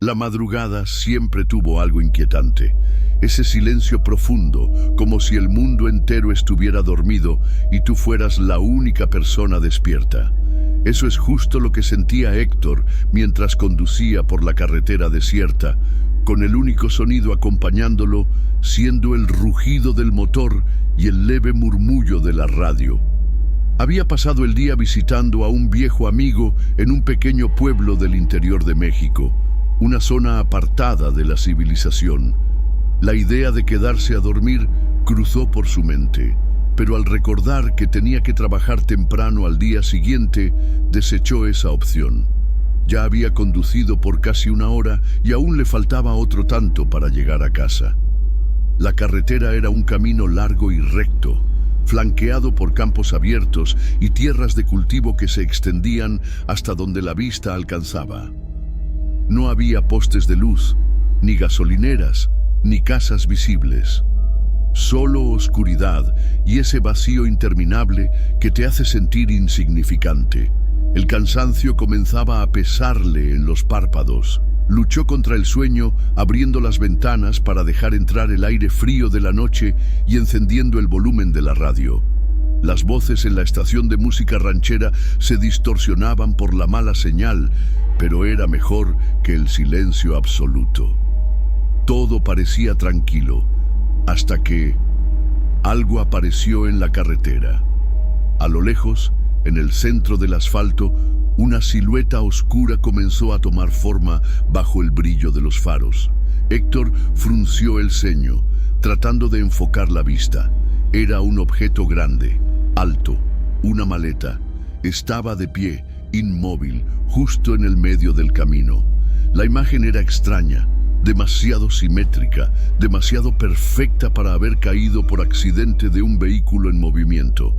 La madrugada siempre tuvo algo inquietante, ese silencio profundo, como si el mundo entero estuviera dormido y tú fueras la única persona despierta. Eso es justo lo que sentía Héctor mientras conducía por la carretera desierta, con el único sonido acompañándolo siendo el rugido del motor y el leve murmullo de la radio. Había pasado el día visitando a un viejo amigo en un pequeño pueblo del interior de México, una zona apartada de la civilización. La idea de quedarse a dormir cruzó por su mente, pero al recordar que tenía que trabajar temprano al día siguiente, desechó esa opción. Ya había conducido por casi una hora y aún le faltaba otro tanto para llegar a casa. La carretera era un camino largo y recto, flanqueado por campos abiertos y tierras de cultivo que se extendían hasta donde la vista alcanzaba. No había postes de luz, ni gasolineras, ni casas visibles. Solo oscuridad y ese vacío interminable que te hace sentir insignificante. El cansancio comenzaba a pesarle en los párpados. Luchó contra el sueño, abriendo las ventanas para dejar entrar el aire frío de la noche y encendiendo el volumen de la radio. Las voces en la estación de música ranchera se distorsionaban por la mala señal, pero era mejor que el silencio absoluto. Todo parecía tranquilo, hasta que algo apareció en la carretera. A lo lejos, en el centro del asfalto, una silueta oscura comenzó a tomar forma bajo el brillo de los faros. Héctor frunció el ceño, tratando de enfocar la vista. Era un objeto grande, alto, una maleta. Estaba de pie, inmóvil, justo en el medio del camino. La imagen era extraña, demasiado simétrica, demasiado perfecta para haber caído por accidente de un vehículo en movimiento.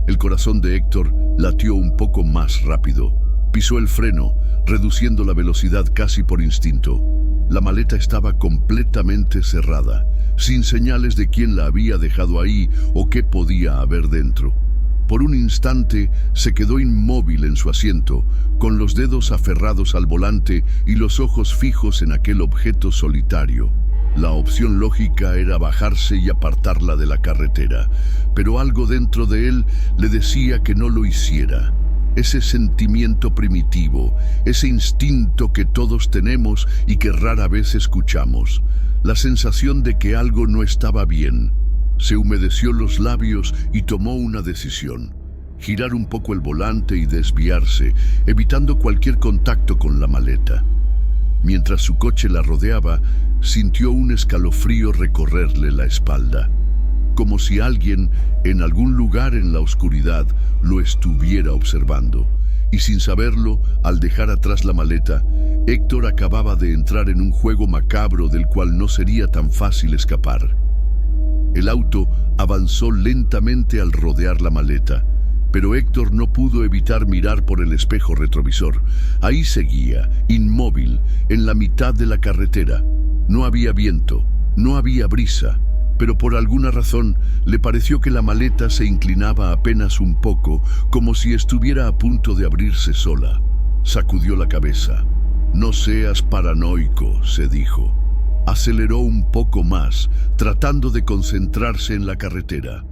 El corazón de Héctor latió un poco más rápido. Pisó el freno, reduciendo la velocidad casi por instinto. La maleta estaba completamente cerrada, sin señales de quién la había dejado ahí o qué podía haber dentro. Por un instante se quedó inmóvil en su asiento, con los dedos aferrados al volante y los ojos fijos en aquel objeto solitario. La opción lógica era bajarse y apartarla de la carretera, pero algo dentro de él le decía que no lo hiciera. Ese sentimiento primitivo, ese instinto que todos tenemos y que rara vez escuchamos, la sensación de que algo no estaba bien. Se humedeció los labios y tomó una decisión: girar un poco el volante y desviarse, evitando cualquier contacto con la maleta. Mientras su coche la rodeaba, sintió un escalofrío recorrerle la espalda, como si alguien, en algún lugar en la oscuridad, lo estuviera observando. Y sin saberlo, al dejar atrás la maleta, Héctor acababa de entrar en un juego macabro del cual no sería tan fácil escapar. El auto avanzó lentamente al rodear la maleta, pero Héctor no pudo evitar mirar por el espejo retrovisor. Ahí seguía, inmóvil, en la mitad de la carretera. No había viento, no había brisa, pero por alguna razón le pareció que la maleta se inclinaba apenas un poco, como si estuviera a punto de abrirse sola. Sacudió la cabeza. «No seas paranoico», se dijo. Aceleró un poco más, tratando de concentrarse en la carretera.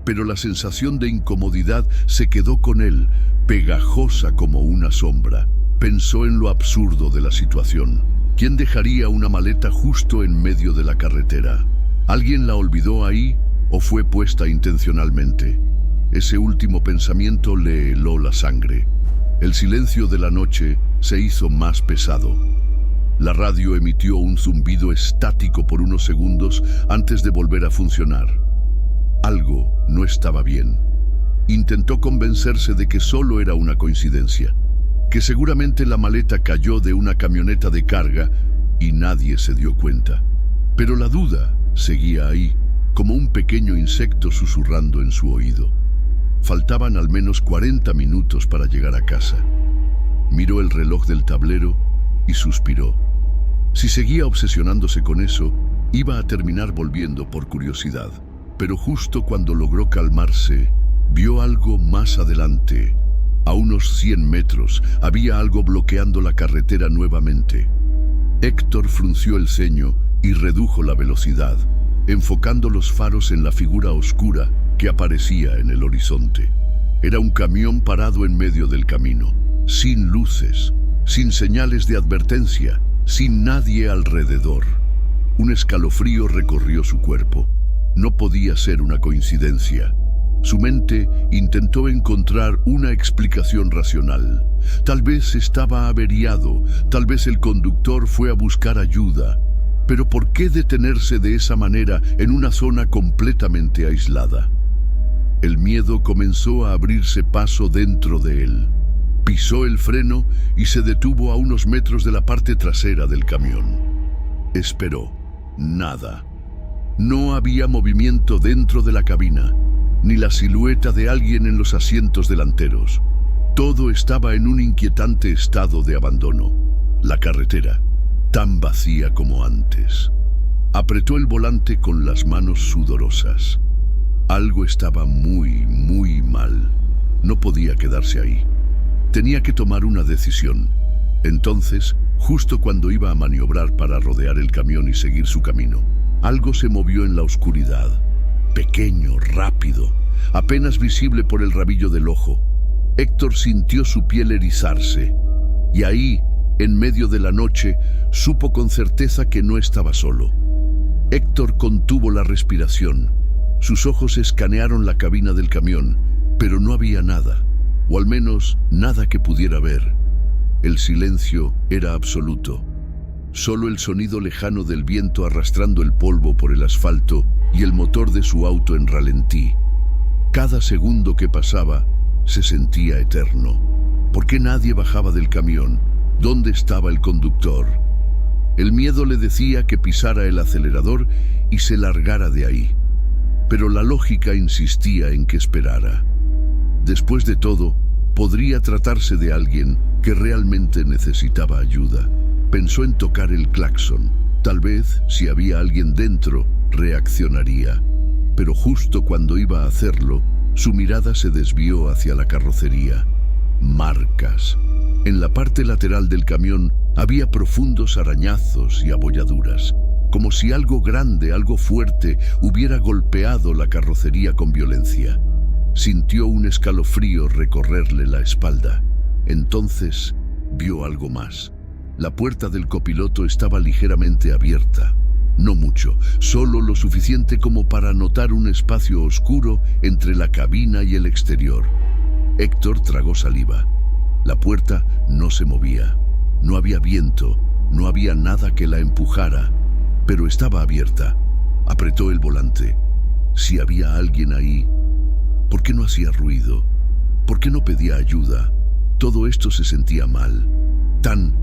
Pero la sensación de incomodidad se quedó con él, pegajosa como una sombra. Pensó en lo absurdo de la situación. ¿Quién dejaría una maleta justo en medio de la carretera? ¿Alguien la olvidó ahí o fue puesta intencionalmente? Ese último pensamiento le heló la sangre. El silencio de la noche se hizo más pesado. La radio emitió un zumbido estático por unos segundos antes de volver a funcionar. Algo no estaba bien. Intentó convencerse de que solo era una coincidencia, que seguramente la maleta cayó de una camioneta de carga y nadie se dio cuenta. Pero la duda seguía ahí, como un pequeño insecto susurrando en su oído. Faltaban al menos 40 minutos para llegar a casa. Miró el reloj del tablero y suspiró. Si seguía obsesionándose con eso, iba a terminar volviendo por curiosidad. Pero justo cuando logró calmarse, vio algo más adelante. A unos 100 metros había algo bloqueando la carretera nuevamente. Héctor frunció el ceño y redujo la velocidad, enfocando los faros en la figura oscura que aparecía en el horizonte. Era un camión parado en medio del camino, sin luces, sin señales de advertencia, sin nadie alrededor. Un escalofrío recorrió su cuerpo. No podía ser una coincidencia. Su mente intentó encontrar una explicación racional. Tal vez estaba averiado, tal vez el conductor fue a buscar ayuda. Pero ¿por qué detenerse de esa manera en una zona completamente aislada? El miedo comenzó a abrirse paso dentro de él. Pisó el freno y se detuvo a unos metros de la parte trasera del camión. Esperó. Nada. No había movimiento dentro de la cabina, ni la silueta de alguien en los asientos delanteros. Todo estaba en un inquietante estado de abandono. La carretera, tan vacía como antes. Apretó el volante con las manos sudorosas. Algo estaba muy mal. No podía quedarse ahí. Tenía que tomar una decisión. Entonces, justo cuando iba a maniobrar para rodear el camión y seguir su camino, algo se movió en la oscuridad. Pequeño, rápido, apenas visible por el rabillo del ojo. Héctor sintió su piel erizarse. Y ahí, en medio de la noche, supo con certeza que no estaba solo. Héctor contuvo la respiración. Sus ojos escanearon la cabina del camión, pero no había nada, o al menos nada que pudiera ver. El silencio era absoluto. Solo el sonido lejano del viento arrastrando el polvo por el asfalto y el motor de su auto en ralentí. Cada segundo que pasaba se sentía eterno. ¿Por qué nadie bajaba del camión? ¿Dónde estaba el conductor? El miedo le decía que pisara el acelerador y se largara de ahí. Pero la lógica insistía en que esperara. Después de todo, podría tratarse de alguien que realmente necesitaba ayuda. Pensó en tocar el claxon. Tal vez, si había alguien dentro, reaccionaría. Pero justo cuando iba a hacerlo, su mirada se desvió hacia la carrocería. Marcas. En la parte lateral del camión había profundos arañazos y abolladuras, como si algo grande, algo fuerte, hubiera golpeado la carrocería con violencia. Sintió un escalofrío recorrerle la espalda. Entonces vio algo más. La puerta del copiloto estaba ligeramente abierta. No mucho, solo lo suficiente como para notar un espacio oscuro entre la cabina y el exterior. Héctor tragó saliva. La puerta no se movía. No había viento, no había nada que la empujara, pero estaba abierta. Apretó el volante. Si había alguien ahí, ¿por qué no hacía ruido? ¿Por qué no pedía ayuda? Todo esto se sentía mal. Tan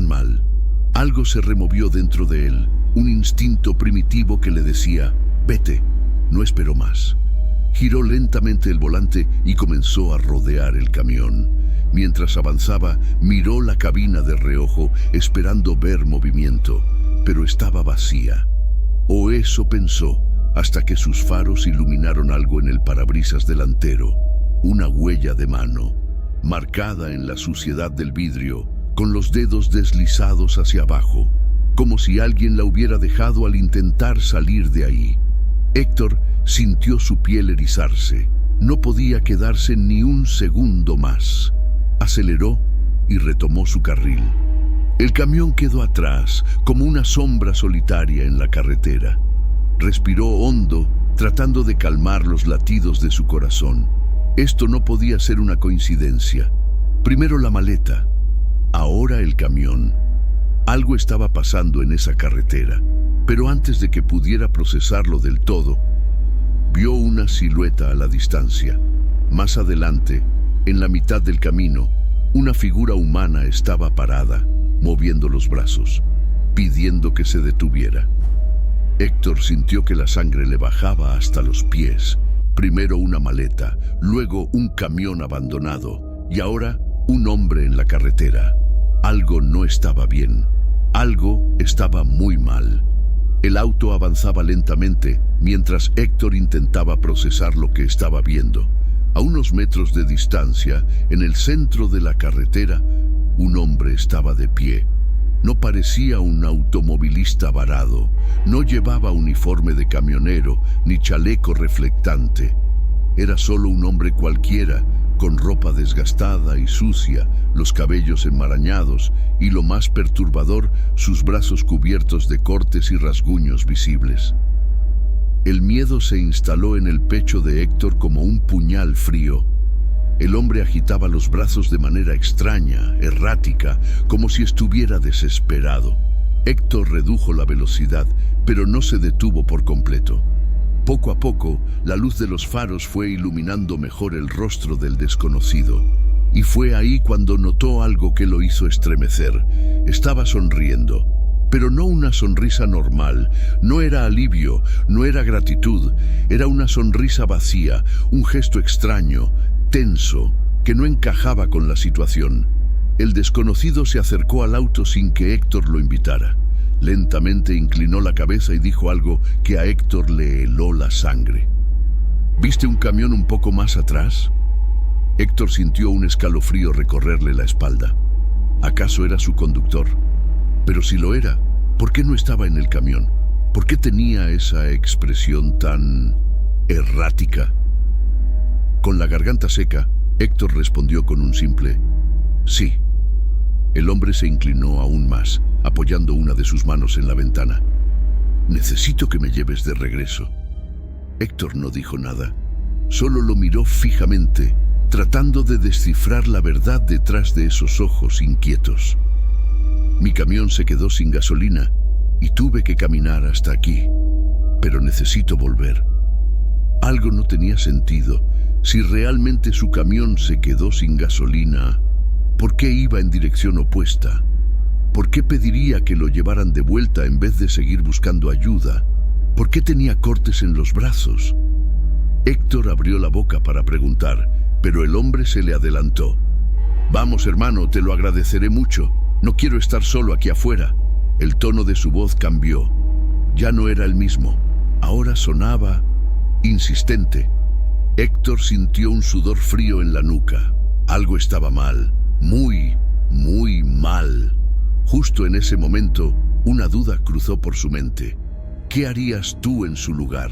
mal. Algo se removió dentro de él, un instinto primitivo que le decía, vete, no espero más. Giró lentamente el volante y comenzó a rodear el camión. Mientras avanzaba, miró la cabina de reojo, esperando ver movimiento, pero estaba vacía. O eso pensó, hasta que sus faros iluminaron algo en el parabrisas delantero. Una huella de mano, marcada en la suciedad del vidrio, con los dedos deslizados hacia abajo, como si alguien la hubiera dejado al intentar salir de ahí. Héctor sintió su piel erizarse. No podía quedarse ni un segundo más. Aceleró y retomó su carril. El camión quedó atrás, como una sombra solitaria en la carretera. Respiró hondo, tratando de calmar los latidos de su corazón. Esto no podía ser una coincidencia. Primero la maleta, ahora el camión. Algo estaba pasando en esa carretera, pero antes de que pudiera procesarlo del todo, vio una silueta a la distancia. Más adelante, en la mitad del camino, una figura humana estaba parada, moviendo los brazos, pidiendo que se detuviera. Héctor sintió que la sangre le bajaba hasta los pies. Primero una maleta, luego un camión abandonado y ahora un hombre en la carretera. Algo no estaba bien. Algo estaba muy mal. El auto avanzaba lentamente mientras Héctor intentaba procesar lo que estaba viendo. A unos metros de distancia, en el centro de la carretera, un hombre estaba de pie. No parecía un automovilista varado, no llevaba uniforme de camionero ni chaleco reflectante. Era solo un hombre cualquiera, con ropa desgastada y sucia, los cabellos enmarañados y, lo más perturbador, sus brazos cubiertos de cortes y rasguños visibles. El miedo se instaló en el pecho de Héctor como un puñal frío. El hombre agitaba los brazos de manera extraña, errática, como si estuviera desesperado. Héctor redujo la velocidad, pero no se detuvo por completo. Poco a poco, la luz de los faros fue iluminando mejor el rostro del desconocido. Y fue ahí cuando notó algo que lo hizo estremecer. Estaba sonriendo, pero no una sonrisa normal. No era alivio, no era gratitud. Era una sonrisa vacía, un gesto extraño, tenso, que no encajaba con la situación. El desconocido se acercó al auto sin que Héctor lo invitara. Lentamente inclinó la cabeza y dijo algo que a Héctor le heló la sangre. ¿Viste un camión un poco más atrás? Héctor sintió un escalofrío recorrerle la espalda. ¿Acaso era su conductor? Pero si lo era, ¿por qué no estaba en el camión? ¿Por qué tenía esa expresión tan errática? Con la garganta seca, Héctor respondió con un simple «sí». El hombre se inclinó aún más, apoyando una de sus manos en la ventana. «Necesito que me lleves de regreso». Héctor no dijo nada, solo lo miró fijamente, tratando de descifrar la verdad detrás de esos ojos inquietos. «Mi camión se quedó sin gasolina y tuve que caminar hasta aquí, pero necesito volver». Algo no tenía sentido. Si realmente su camión se quedó sin gasolina, ¿por qué iba en dirección opuesta? ¿Por qué pediría que lo llevaran de vuelta en vez de seguir buscando ayuda? ¿Por qué tenía cortes en los brazos? Héctor abrió la boca para preguntar, pero el hombre se le adelantó. «Vamos, hermano, te lo agradeceré mucho. No quiero estar solo aquí afuera». El tono de su voz cambió. Ya no era el mismo. Ahora sonaba insistente. Héctor sintió un sudor frío en la nuca. Algo estaba mal, muy mal. Justo en ese momento, una duda cruzó por su mente. ¿Qué harías tú en su lugar?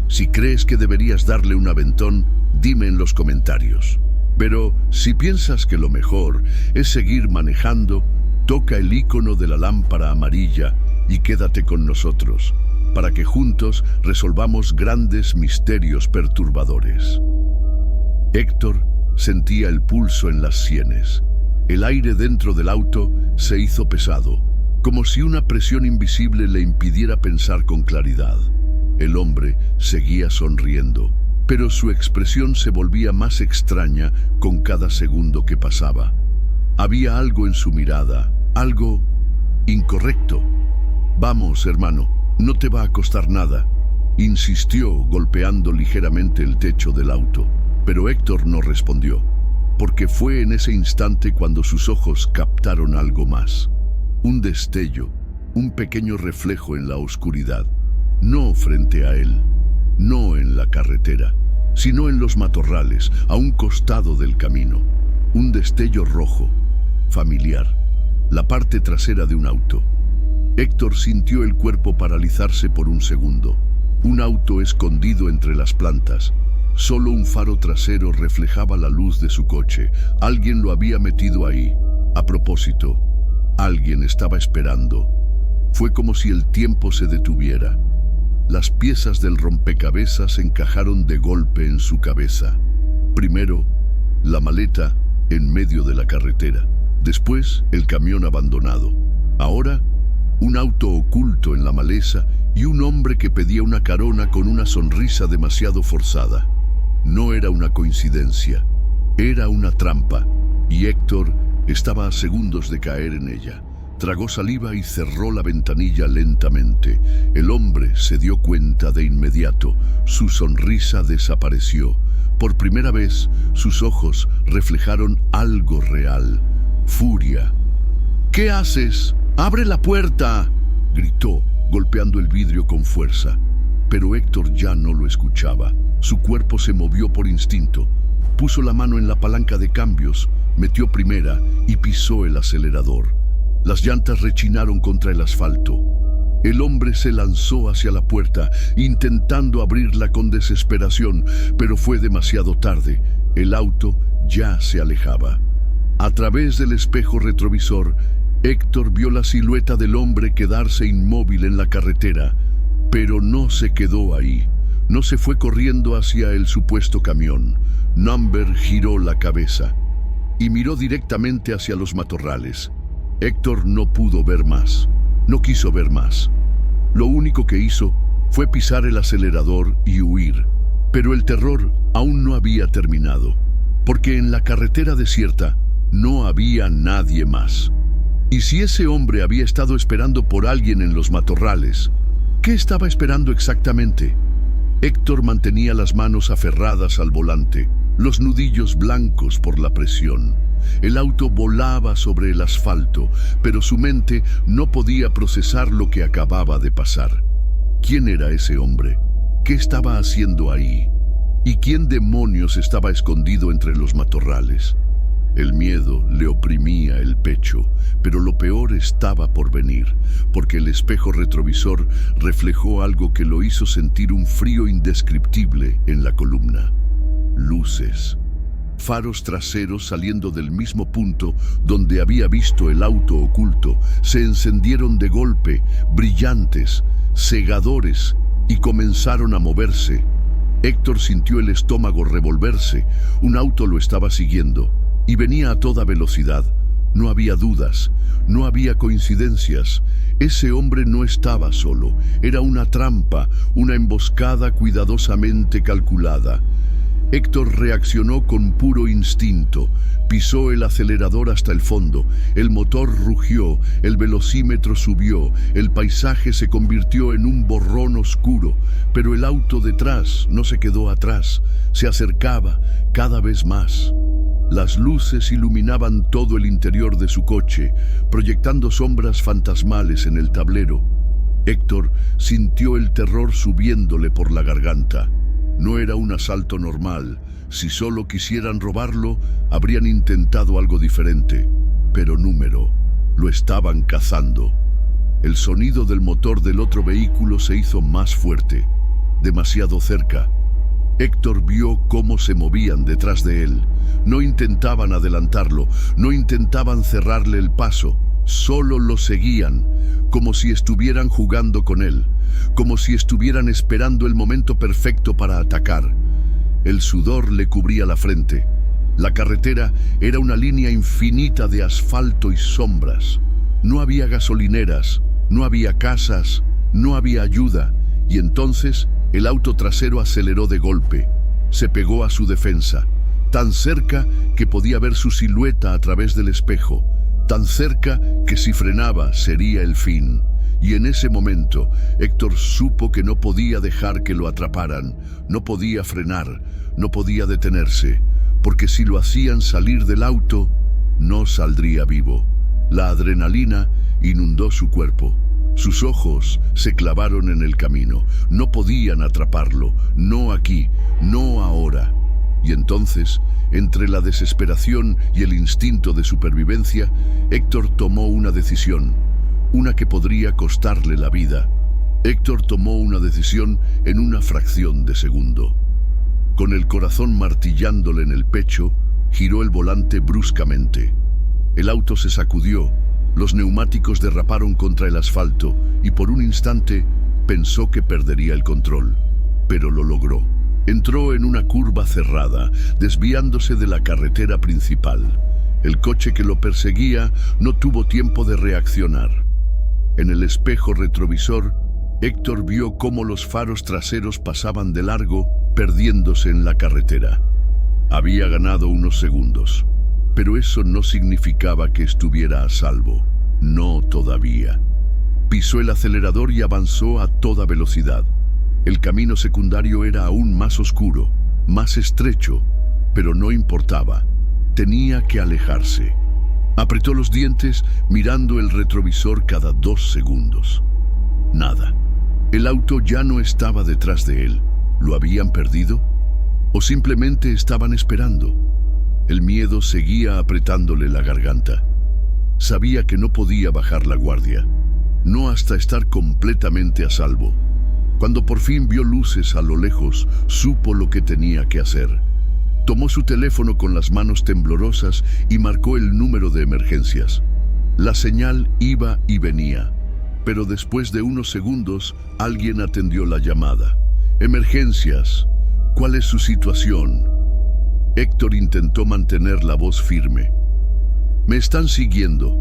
Si crees que deberías darle un aventón, dime en los comentarios. Pero si piensas que lo mejor es seguir manejando, toca el icono de la lámpara amarilla y quédate con nosotros, para que juntos resolvamos grandes misterios perturbadores. Héctor sentía el pulso en las sienes. El aire dentro del auto se hizo pesado, como si una presión invisible le impidiera pensar con claridad. El hombre seguía sonriendo, pero su expresión se volvía más extraña con cada segundo que pasaba. Había algo en su mirada, algo incorrecto. «Vamos, hermano, no te va a costar nada», insistió, golpeando ligeramente el techo del auto. Pero Héctor no respondió, porque fue en ese instante cuando sus ojos captaron algo más. Un destello, un pequeño reflejo en la oscuridad. No frente a él, no en la carretera, sino en los matorrales, a un costado del camino. Un destello rojo, familiar, la parte trasera de un auto. Héctor sintió el cuerpo paralizarse por un segundo. Un auto escondido entre las plantas. Solo un faro trasero reflejaba la luz de su coche. Alguien lo había metido ahí. A propósito, alguien estaba esperando. Fue como si el tiempo se detuviera. Las piezas del rompecabezas encajaron de golpe en su cabeza. Primero, la maleta en medio de la carretera. Después, el camión abandonado. Ahora, un auto oculto en la maleza y un hombre que pedía una carona con una sonrisa demasiado forzada. No era una coincidencia, era una trampa, y Héctor estaba a segundos de caer en ella. Tragó saliva y cerró la ventanilla lentamente. El hombre se dio cuenta de inmediato. Su sonrisa desapareció. Por primera vez, sus ojos reflejaron algo real. Furia. «¿Qué haces? ¡Abre la puerta!», gritó, golpeando el vidrio con fuerza. Pero Héctor ya no lo escuchaba. Su cuerpo se movió por instinto. Puso la mano en la palanca de cambios, metió primera y pisó el acelerador. Las llantas rechinaron contra el asfalto. El hombre se lanzó hacia la puerta, intentando abrirla con desesperación, pero fue demasiado tarde. El auto ya se alejaba. A través del espejo retrovisor, Héctor vio la silueta del hombre quedarse inmóvil en la carretera, pero no se quedó ahí. No se fue corriendo hacia el supuesto camión. Number giró la cabeza y miró directamente hacia los matorrales. Héctor no pudo ver más. No quiso ver más. Lo único que hizo fue pisar el acelerador y huir. Pero el terror aún no había terminado, porque en la carretera desierta no había nadie más. ¿Y si ese hombre había estado esperando por alguien en los matorrales? ¿Qué estaba esperando exactamente? Héctor mantenía las manos aferradas al volante, los nudillos blancos por la presión. El auto volaba sobre el asfalto, pero su mente no podía procesar lo que acababa de pasar. ¿Quién era ese hombre? ¿Qué estaba haciendo ahí? ¿Y quién demonios estaba escondido entre los matorrales? El miedo le oprimía el pecho, pero lo peor estaba por venir, porque el espejo retrovisor reflejó algo que lo hizo sentir un frío indescriptible en la columna. Luces. Faros traseros saliendo del mismo punto donde había visto el auto oculto, se encendieron de golpe, brillantes, cegadores, y comenzaron a moverse. Héctor sintió el estómago revolverse. Un auto lo estaba siguiendo y venía a toda velocidad. No había dudas, no había coincidencias. Ese hombre no estaba solo, era una trampa, una emboscada cuidadosamente calculada. Héctor reaccionó con puro instinto, pisó el acelerador hasta el fondo, el motor rugió, el velocímetro subió, el paisaje se convirtió en un borrón oscuro, pero el auto detrás no se quedó atrás, se acercaba cada vez más. Las luces iluminaban todo el interior de su coche, proyectando sombras fantasmales en el tablero. Héctor sintió el terror subiéndole por la garganta. No era un asalto normal. Si solo quisieran robarlo, habrían intentado algo diferente. Pero número, lo estaban cazando. El sonido del motor del otro vehículo se hizo más fuerte, demasiado cerca. Héctor vio cómo se movían detrás de él. No intentaban adelantarlo, no intentaban cerrarle el paso, solo lo seguían, como si estuvieran jugando con él, como si estuvieran esperando el momento perfecto para atacar. El sudor le cubría la frente. La carretera era una línea infinita de asfalto y sombras. No había gasolineras, no había casas, no había ayuda, y entonces el auto trasero aceleró de golpe. Se pegó a su defensa, tan cerca que podía ver su silueta a través del espejo, tan cerca que si frenaba sería el fin. Y en ese momento, Héctor supo que no podía dejar que lo atraparan, no podía frenar, no podía detenerse, porque si lo hacían salir del auto, no saldría vivo. La adrenalina inundó su cuerpo. Sus ojos se clavaron en el camino. No podían atraparlo, no aquí, no ahora. Y entonces, entre la desesperación y el instinto de supervivencia, Héctor tomó una decisión, una que podría costarle la vida. Héctor tomó una decisión en una fracción de segundo. Con el corazón martillándole en el pecho, giró el volante bruscamente. El auto se sacudió, los neumáticos derraparon contra el asfalto y por un instante pensó que perdería el control, pero lo logró. Entró en una curva cerrada, desviándose de la carretera principal. El coche que lo perseguía no tuvo tiempo de reaccionar. En el espejo retrovisor, Héctor vio cómo los faros traseros pasaban de largo, perdiéndose en la carretera. Había ganado unos segundos, pero eso no significaba que estuviera a salvo. No todavía. Pisó el acelerador y avanzó a toda velocidad. El camino secundario era aún más oscuro, más estrecho, pero no importaba. Tenía que alejarse. Apretó los dientes, mirando el retrovisor cada 2 segundos. Nada. El auto ya no estaba detrás de él. ¿Lo habían perdido? ¿O simplemente estaban esperando? El miedo seguía apretándole la garganta. Sabía que no podía bajar la guardia, no hasta estar completamente a salvo. Cuando por fin vio luces a lo lejos, supo lo que tenía que hacer. Tomó su teléfono con las manos temblorosas y marcó el número de emergencias. La señal iba y venía, pero después de unos segundos alguien atendió la llamada. «Emergencias, ¿cuál es su situación?» Héctor intentó mantener la voz firme. «Me están siguiendo.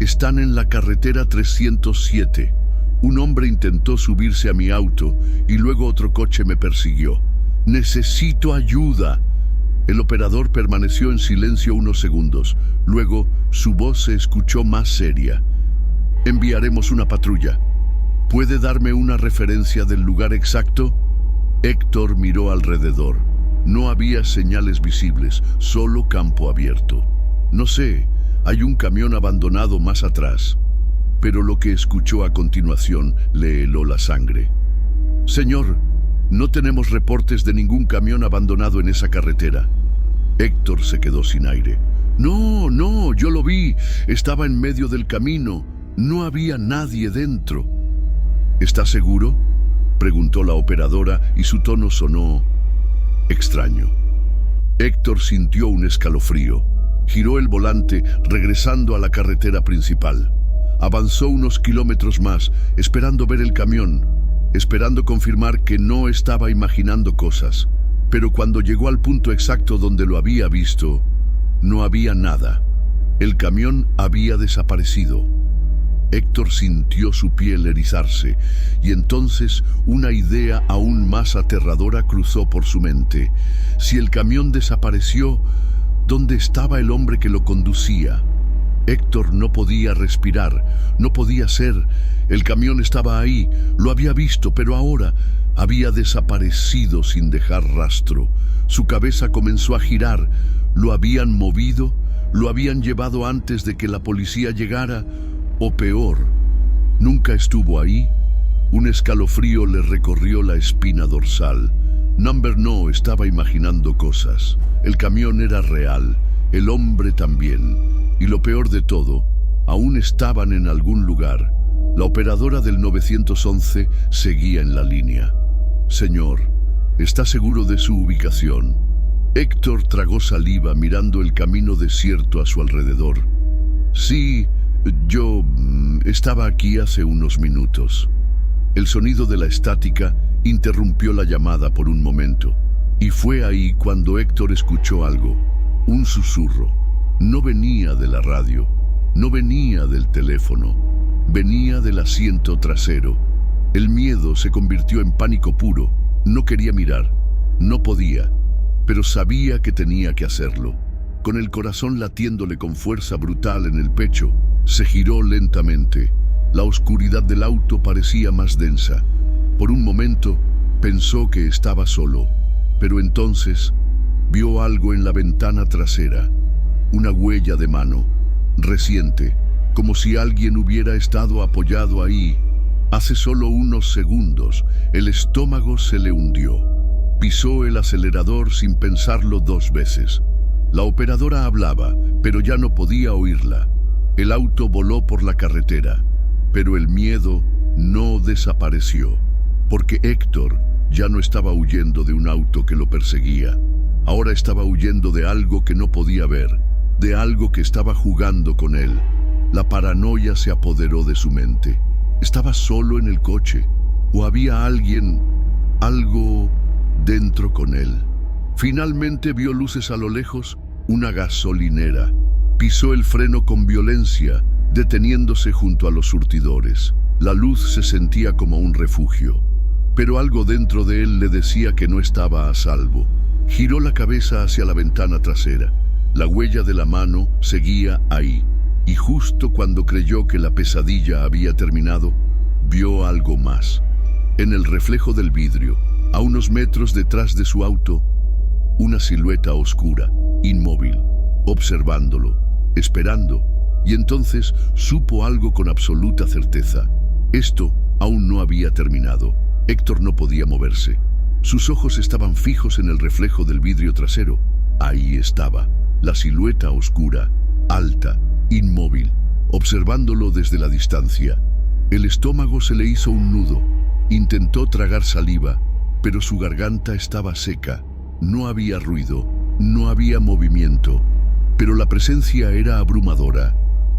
Están en la carretera 307. Un hombre intentó subirse a mi auto y luego otro coche me persiguió. Necesito ayuda». El operador permaneció en silencio unos segundos. Luego, su voz se escuchó más seria. «Enviaremos una patrulla. ¿Puede darme una referencia del lugar exacto?» Héctor miró alrededor. No había señales visibles, solo campo abierto. «No sé, hay un camión abandonado más atrás». Pero lo que escuchó a continuación le heló la sangre. «Señor, no tenemos reportes de ningún camión abandonado en esa carretera». Héctor se quedó sin aire. No, yo lo vi. Estaba en medio del camino. No había nadie dentro». «¿Está seguro?», preguntó la operadora y su tono sonó extraño. Héctor sintió un escalofrío. Giró el volante, regresando a la carretera principal. Avanzó unos kilómetros más, esperando ver el camión, esperando confirmar que no estaba imaginando cosas. Pero cuando llegó al punto exacto donde lo había visto, no había nada. El camión había desaparecido. Héctor sintió su piel erizarse, y entonces una idea aún más aterradora cruzó por su mente. Si el camión desapareció, ¿dónde estaba el hombre que lo conducía? Héctor no podía respirar, no podía ser. El camión estaba ahí, lo había visto, pero ahora había desaparecido sin dejar rastro. Su cabeza comenzó a girar. ¿Lo habían movido? ¿Lo habían llevado antes de que la policía llegara? O peor, ¿nunca estuvo ahí? Un escalofrío le recorrió la espina dorsal. Number No estaba imaginando cosas. El camión era real, el hombre también. Y lo peor de todo, aún estaban en algún lugar. La operadora del 911 seguía en la línea. «Señor, ¿está seguro de su ubicación?» Héctor tragó saliva mirando el camino desierto a su alrededor. «Sí, yo estaba aquí hace unos minutos». El sonido de la estática interrumpió la llamada por un momento. Y fue ahí cuando Héctor escuchó algo, un susurro. No venía de la radio, no venía del teléfono, venía del asiento trasero. El miedo se convirtió en pánico puro. No quería mirar, no podía, pero sabía que tenía que hacerlo. Con el corazón latiéndole con fuerza brutal en el pecho, se giró lentamente. La oscuridad del auto parecía más densa. Por un momento pensó que estaba solo, pero entonces vio algo en la ventana trasera. Una huella de mano, reciente, como si alguien hubiera estado apoyado ahí. Hace solo unos segundos, el estómago se le hundió. Pisó el acelerador sin pensarlo 2 veces. La operadora hablaba, pero ya no podía oírla. El auto voló por la carretera, pero el miedo no desapareció, porque Héctor ya no estaba huyendo de un auto que lo perseguía. Ahora estaba huyendo de algo que no podía ver, de algo que estaba jugando con él. La paranoia se apoderó de su mente. ¿Estaba solo en el coche? ¿O había alguien, algo dentro con él? Finalmente vio luces a lo lejos, una gasolinera. Pisó el freno con violencia, deteniéndose junto a los surtidores. La luz se sentía como un refugio, pero algo dentro de él le decía que no estaba a salvo. Giró la cabeza hacia la ventana trasera. La huella de la mano seguía ahí, y justo cuando creyó que la pesadilla había terminado, vio algo más. En el reflejo del vidrio, a unos metros detrás de su auto, una silueta oscura, inmóvil, observándolo, esperando, y entonces supo algo con absoluta certeza. Esto aún no había terminado. Héctor no podía moverse. Sus ojos estaban fijos en el reflejo del vidrio trasero. Ahí estaba, la silueta oscura, alta, inmóvil, observándolo desde la distancia. El estómago se le hizo un nudo. Intentó tragar saliva, pero su garganta estaba seca. No había ruido, no había movimiento, pero la presencia era abrumadora.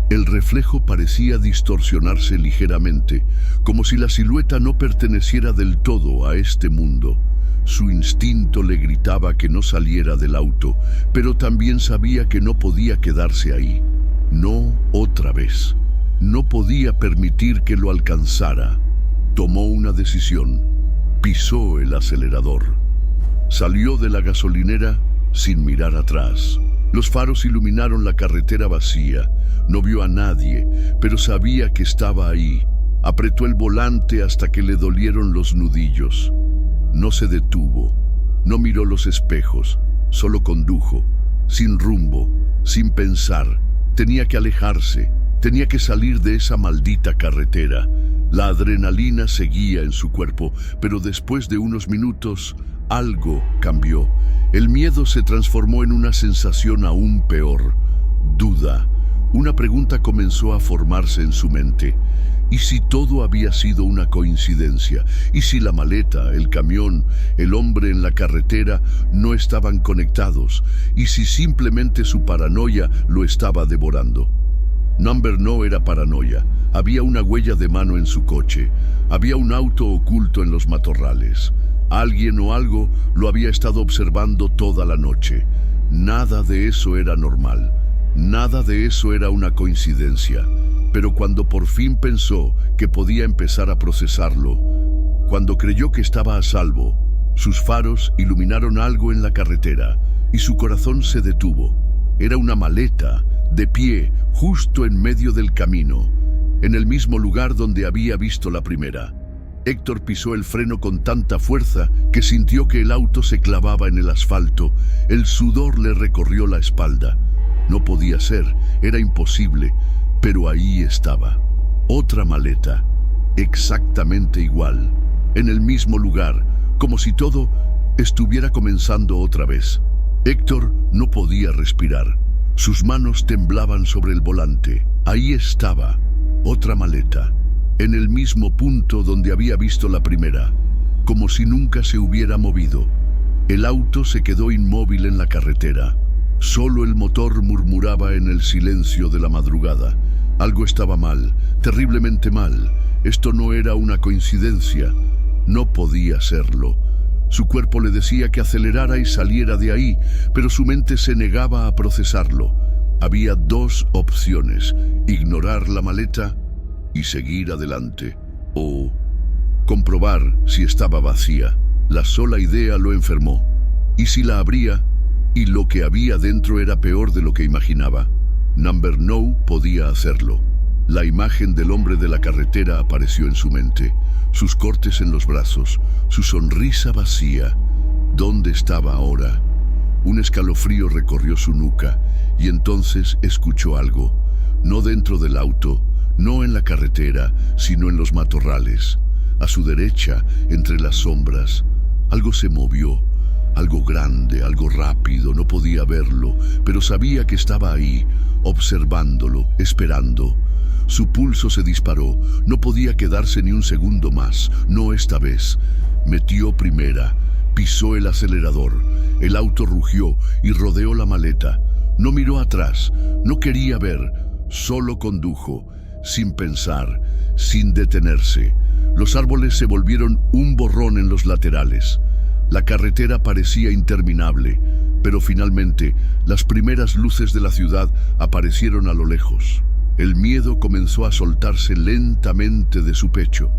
El reflejo parecía distorsionarse ligeramente, como si la silueta no perteneciera del todo a este mundo. Su instinto le gritaba que no saliera del auto, pero también sabía que no podía quedarse ahí. No otra vez. No podía permitir que lo alcanzara. Tomó una decisión. Pisó el acelerador. Salió de la gasolinera sin mirar atrás. Los faros iluminaron la carretera vacía. No vio a nadie, pero sabía que estaba ahí. Apretó el volante hasta que le dolieron los nudillos. No se detuvo. No miró los espejos. Solo condujo. Sin rumbo, sin pensar. Tenía que alejarse. Tenía que salir de esa maldita carretera. La adrenalina seguía en su cuerpo, pero después de unos minutos, algo cambió. El miedo se transformó en una sensación aún peor. Duda. Una pregunta comenzó a formarse en su mente. ¿Y si todo había sido una coincidencia? ¿Y si la maleta, el camión, el hombre en la carretera no estaban conectados? ¿Y si simplemente su paranoia lo estaba devorando? Number no era paranoia. Había una huella de mano en su coche. Había un auto oculto en los matorrales. Alguien o algo lo había estado observando toda la noche. Nada de eso era normal. Nada de eso era una coincidencia. Pero cuando por fin pensó que podía empezar a procesarlo, cuando creyó que estaba a salvo, sus faros iluminaron algo en la carretera y su corazón se detuvo. Era una maleta, de pie, justo en medio del camino, en el mismo lugar donde había visto la primera. Héctor pisó el freno con tanta fuerza que sintió que el auto se clavaba en el asfalto. El sudor le recorrió la espalda. No podía ser, era imposible, pero ahí estaba. Otra maleta, exactamente igual, en el mismo lugar, como si todo estuviera comenzando otra vez. Héctor no podía respirar. Sus manos temblaban sobre el volante. Ahí estaba, otra maleta, en el mismo punto donde había visto la primera, como si nunca se hubiera movido. El auto se quedó inmóvil en la carretera. Solo el motor murmuraba en el silencio de la madrugada. Algo estaba mal, terriblemente mal. Esto no era una coincidencia. No podía serlo. Su cuerpo le decía que acelerara y saliera de ahí, pero su mente se negaba a procesarlo. Había dos opciones: ignorar la maleta y seguir adelante, o comprobar si estaba vacía. La sola idea lo enfermó. ¿Y si la abría? Y lo que había dentro era peor de lo que imaginaba. Number no podía hacerlo. La imagen del hombre de la carretera apareció en su mente. Sus cortes en los brazos, su sonrisa vacía. ¿Dónde estaba ahora? Un escalofrío recorrió su nuca y entonces escuchó algo. No dentro del auto, no en la carretera, sino en los matorrales. A su derecha, entre las sombras, algo se movió. Algo grande, algo rápido, no podía verlo, pero sabía que estaba ahí, observándolo, esperando. Su pulso se disparó, no podía quedarse ni un segundo más, no esta vez. Metió primera, pisó el acelerador, el auto rugió y rodeó la maleta. No miró atrás, no quería ver, solo condujo, sin pensar, sin detenerse. Los árboles se volvieron un borrón en los laterales. La carretera parecía interminable, pero finalmente las primeras luces de la ciudad aparecieron a lo lejos. El miedo comenzó a soltarse lentamente de su pecho,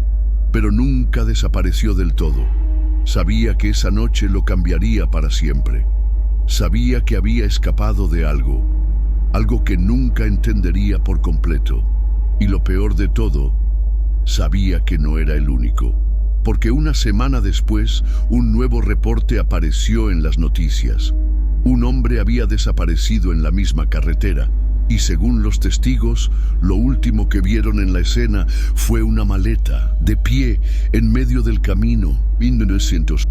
pero nunca desapareció del todo. Sabía que esa noche lo cambiaría para siempre. Sabía que había escapado de algo, algo que nunca entendería por completo. Y lo peor de todo, sabía que no era el único. Porque una semana después, un nuevo reporte apareció en las noticias. Un hombre había desaparecido en la misma carretera, y según los testigos, lo último que vieron en la escena fue una maleta, de pie, en medio del camino. 1900.